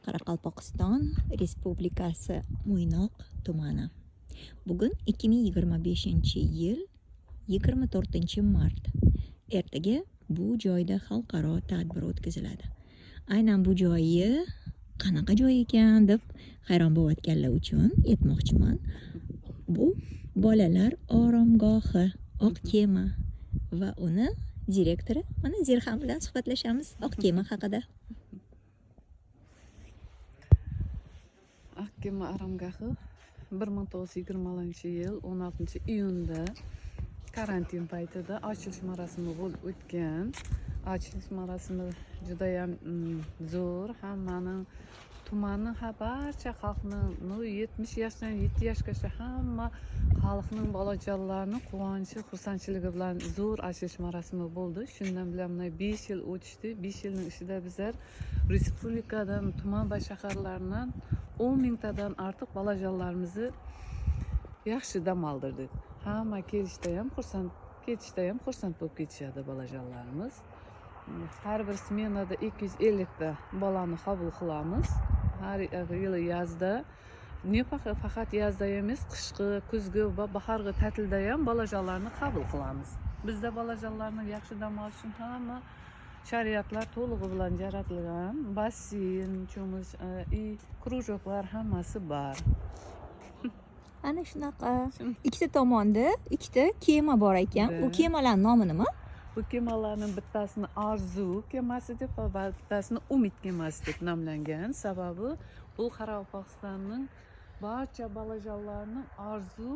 Qoraqalpog'iston Respublikasi Mo'ynoq tumani. Bugun 2025-yil 24-mart. Ertaga bu joyda xalqaro tadbir o'tkaziladi. Aynan bu joyi qanaqa joy ekan deb hayron bo'layotganlar uchun aytmoqchiman. Bu bolalar oromgohi, oq kema va uni direktori mana Zirham bilan suhbatlashamiz oq kema haqida. Oq kema oromgohi 1920-yil 16-iyunda karantin paytida ochilish marosimi bo'lib o'tgan. Ochilish marosimi juda ham zo'r, hammaning tumanning barcha xalqning 70 yoshdan 7 yoshgacha hamma xalqning bolajonlarning quvonchi, xursandchiligi bilan zo'r ochilish marosimi bo'ldi. Shundan bilan 5 yil o'tishdi. 5 yilning ichida bizlar respublikadan, tuman va shaharlardan 10 mingtadan ortiq bolajonlarimizni yaxshi dam oldirdik. Hamma kelishda ham xursand, ketishda ham xursand bo'lib ketishadi bolajonlarimiz. Har bir smenada 250 ta bolani qabul qilamiz. Har yili yozda, faqat yozda emas, qishki, kuzgi va bahorgi ta'tilda ham bolajonlarni qabul qilamiz. Bizda bolajonlarni yaxshi dam olish uchun hamma shariatlar to'lig'i bilan yaratilgan. Basseyn, cho'mish, krujoklar hammasi bor. Ana shunaqa ikkita tomonda ikkita kema bor ekan. Bu kemalarning nomi nima? Bu kemalarning bittasini Arzu kemasi deb va bittasini Umid kemasi deb nomlangan. Sababi bu Qoraqalpog'istonning barcha bolajonlarining orzu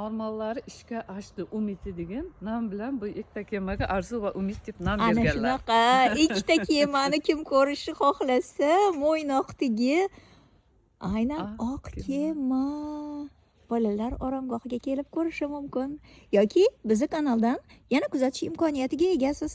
armonlari ishga oshdi, umidi degan nom bilan bu ikkita kemaga Arzu va Umid deb nom berganlar. Ana shunaqa ikkita kemani kim ko'rishni xohlasa, Mo'ynoqdagi aynan oq kema bolalar oromgohiga kelib ko'rishi mumkin yoki bizni kanaldan yana kuzatish imkoniyatiga egasiz.